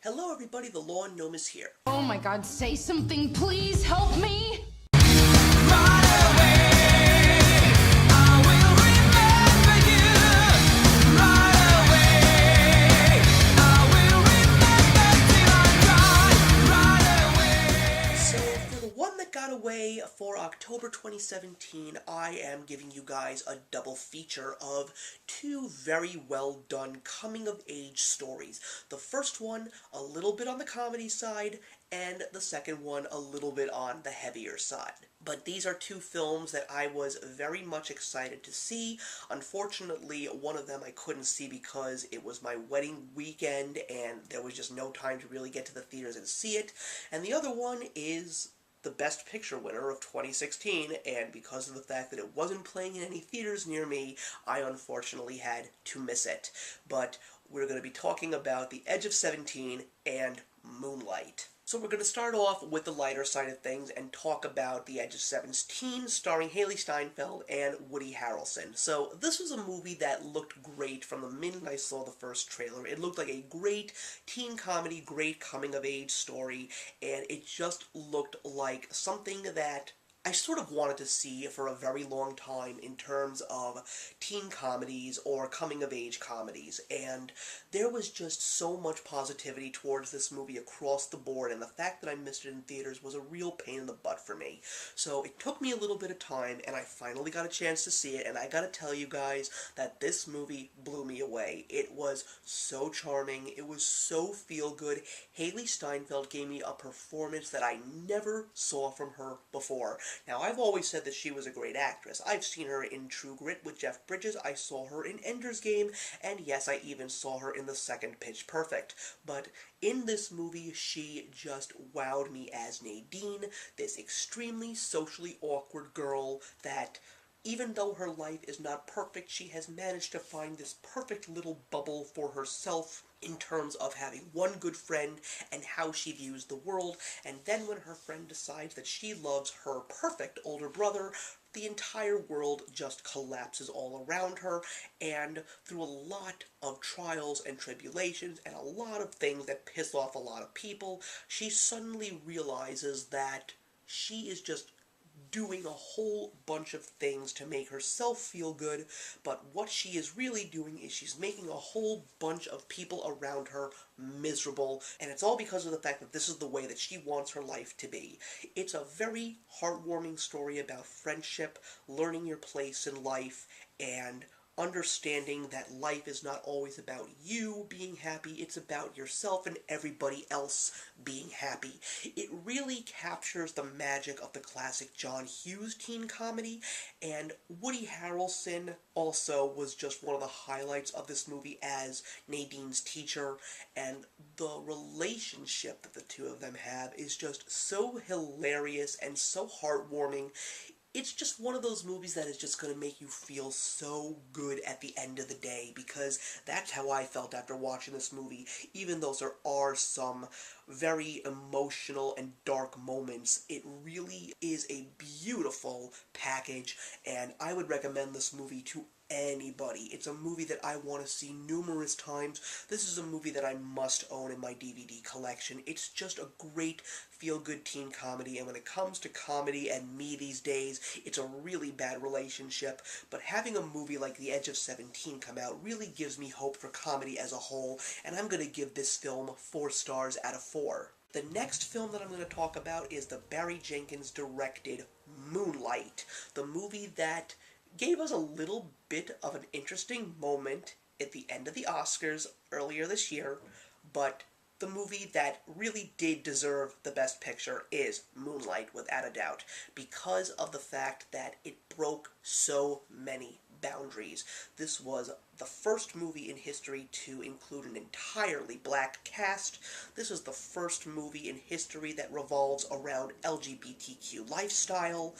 Hello everybody, the Lawn Gnome is here. Oh my god, say something, please help me! So for the one that got away for October 2017, I am giving you guys a double feature of two very well done coming-of-age stories. The first one, a little bit on the comedy side, and the second one, a little bit on the heavier side. But these are two films that I was very much excited to see. Unfortunately, one of them I couldn't see because it was my wedding weekend and there was just no time to really get to the theaters and see it. And the other one is the Best Picture winner of 2016, and because of the fact that it wasn't playing in any theaters near me, I unfortunately had to miss it. But we're going to be talking about The Edge of 17 and Moonlight. So we're going to start off with the lighter side of things and talk about The Edge of 17, starring Haley Steinfeld and Woody Harrelson. So this was a movie that looked great from the minute I saw the first trailer. It looked like a great teen comedy, great coming-of-age story, and it just looked like something that I sort of wanted to see for a very long time in terms of teen comedies or coming-of-age comedies, and there was just so much positivity towards this movie across the board, and the fact that I missed it in theaters was a real pain in the butt for me. So it took me a little bit of time, and I finally got a chance to see it, and I gotta tell you guys that this movie blew me away. It was so charming, it was so feel-good. Haley Steinfeld gave me a performance that I never saw from her before. Now, I've always said that she was a great actress. I've seen her in True Grit with Jeff Bridges, I saw her in Ender's Game, and yes, I even saw her in the second Pitch Perfect. But in this movie, she just wowed me as Nadine, this extremely socially awkward girl that, even though her life is not perfect, she has managed to find this perfect little bubble for herself in terms of having one good friend and how she views the world, and then when her friend decides that she loves her perfect older brother, the entire world just collapses all around her, and through a lot of trials and tribulations and a lot of things that piss off a lot of people, she suddenly realizes that she is just doing a whole bunch of things to make herself feel good, but what she is really doing is she's making a whole bunch of people around her miserable, and it's all because of the fact that this is the way that she wants her life to be. It's a very heartwarming story about friendship, learning your place in life, and understanding that life is not always about you being happy, it's about yourself and everybody else being happy. It really captures the magic of the classic John Hughes teen comedy, and Woody Harrelson also was just one of the highlights of this movie as Nadine's teacher, and the relationship that the two of them have is just so hilarious and so heartwarming. It's just one of those movies that is just going to make you feel so good at the end of the day, because that's how I felt after watching this movie. Even though there are some very emotional and dark moments, it really is a beautiful package, and I would recommend this movie to anybody. It's a movie that I want to see numerous times. This is a movie that I must own in my DVD collection. It's just a great feel-good teen comedy, and when it comes to comedy and me these days, it's a really bad relationship, but having a movie like The Edge of 17 come out really gives me hope for comedy as a whole, and I'm going to give this film 4 stars out of 4. The next film that I'm going to talk about is the Barry Jenkins directed Moonlight, the movie that gave us a little bit of an interesting moment at the end of the Oscars earlier this year, but the movie that really did deserve the Best Picture is Moonlight, without a doubt, because of the fact that it broke so many boundaries. This was the first movie in history to include an entirely black cast. This is the first movie in history that revolves around LGBTQ lifestyle,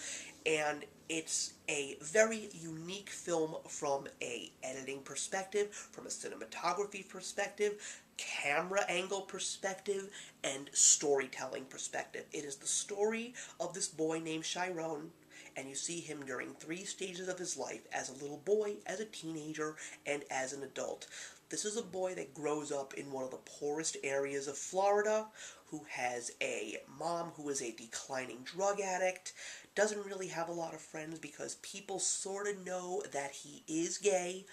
and it's a very unique film from a editing perspective, from a cinematography perspective, camera angle perspective, and storytelling perspective. It is the story of this boy named Chiron, and you see him during 3 stages of his life, as a little boy, as a teenager, and as an adult. This is a boy that grows up in one of the poorest areas of Florida, who has a mom who is a declining drug addict, doesn't really have a lot of friends because people sort of know that he is gay,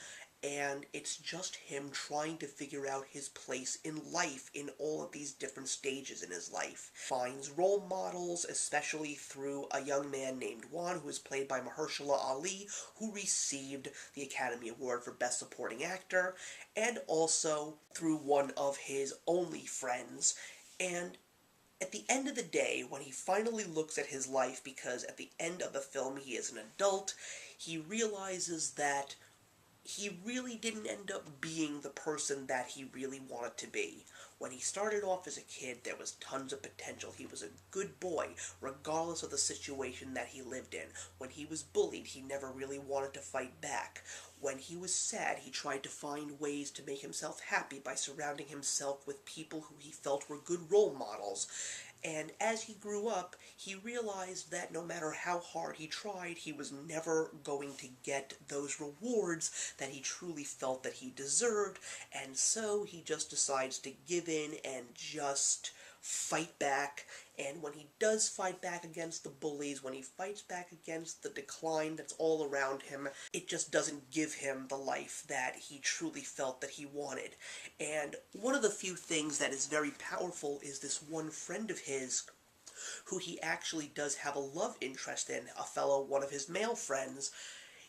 and it's just him trying to figure out his place in life in all of these different stages in his life. Finds role models, especially through a young man named Juan, who is played by Mahershala Ali, who received the Academy Award for Best Supporting Actor, and also through one of his only friends. And at the end of the day, when he finally looks at his life, because at the end of the film he is an adult, he realizes that he really didn't end up being the person that he really wanted to be. When he started off as a kid, there was tons of potential. He was a good boy, regardless of the situation that he lived in. When he was bullied, he never really wanted to fight back. When he was sad, he tried to find ways to make himself happy by surrounding himself with people who he felt were good role models. And as he grew up, he realized that no matter how hard he tried, he was never going to get those rewards that he truly felt that he deserved, and so he just decides to give in and just fight back. And when he does fight back against the bullies, when he fights back against the decline that's all around him, it just doesn't give him the life that he truly felt that he wanted. And one of the few things that is very powerful is this one friend of his who he actually does have a love interest in, one of his male friends.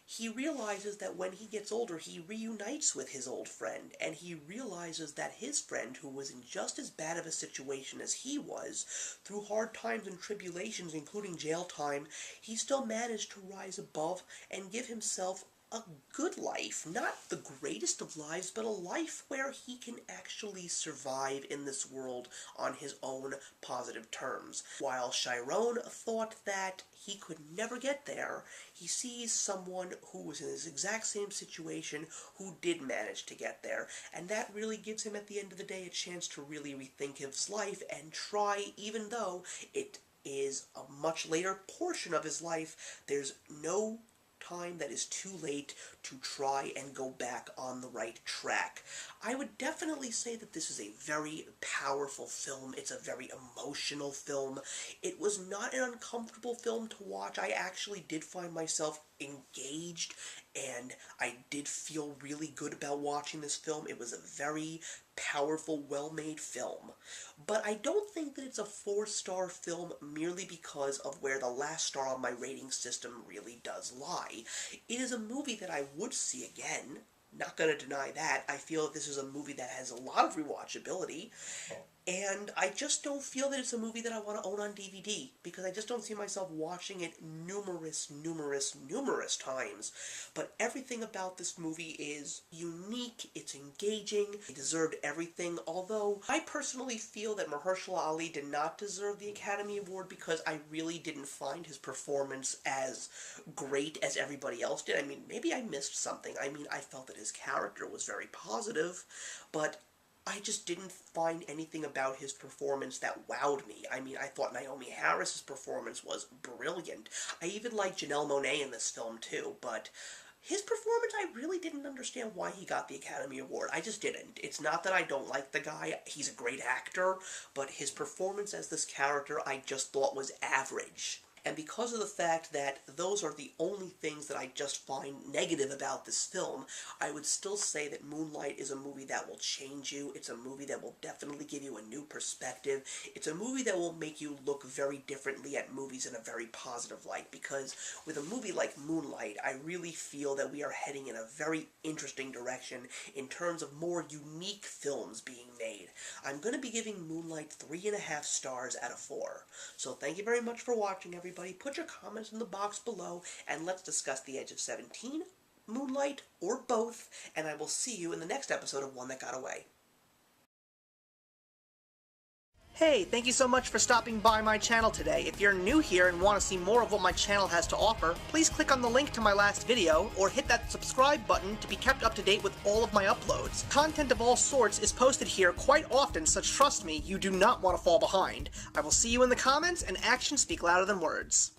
He realizes that when he gets older, he reunites with his old friend, and he realizes that his friend, who was in just as bad of a situation as he was, through hard times and tribulations, including jail time, he still managed to rise above and give himself a good life. Not the greatest of lives, but a life where he can actually survive in this world on his own positive terms. While Chiron thought that he could never get there, he sees someone who was in his exact same situation who did manage to get there, and that really gives him at the end of the day a chance to really rethink his life and try, even though it is a much later portion of his life, there's no time that is too late to try and go back on the right track. I would definitely say that this is a very powerful film. It's a very emotional film. It was not an uncomfortable film to watch. I actually did find myself engaged, and I did feel really good about watching this film. It was a very powerful, well-made film. But I don't think that it's a 4-star film merely because of where the last star on my rating system really does lie. It is a movie that I would see again. Not gonna deny that. I feel that this is a movie that has a lot of rewatchability, and I just don't feel that it's a movie that I want to own on DVD, because I just don't see myself watching it numerous times. But everything about this movie is unique, it's engaging, it deserved everything, although I personally feel that Mahershala Ali did not deserve the Academy Award because I really didn't find his performance as great as everybody else did. I mean, maybe I missed something. I mean, I felt that his character was very positive, but I just didn't find anything about his performance that wowed me. I mean, I thought Naomi Harris's performance was brilliant. I even liked Janelle Monáe in this film, too, but his performance, I really didn't understand why he got the Academy Award. I just didn't. It's not that I don't like the guy. He's a great actor, but his performance as this character I just thought was average. And because of the fact that those are the only things that I just find negative about this film, I would still say that Moonlight is a movie that will change you. It's a movie that will definitely give you a new perspective. It's a movie that will make you look very differently at movies in a very positive light, because with a movie like Moonlight, I really feel that we are heading in a very interesting direction in terms of more unique films being made. I'm going to be giving Moonlight 3.5 stars out of 4. So thank you very much for watching, everybody. Put your comments in the box below, and let's discuss The Edge of 17, Moonlight, or both, and I will see you in the next episode of One That Got Away. Hey, thank you so much for stopping by my channel today. If you're new here and want to see more of what my channel has to offer, please click on the link to my last video, or hit that subscribe button to be kept up to date with all of my uploads. Content of all sorts is posted here quite often, so trust me, you do not want to fall behind. I will see you in the comments, and actions speak louder than words.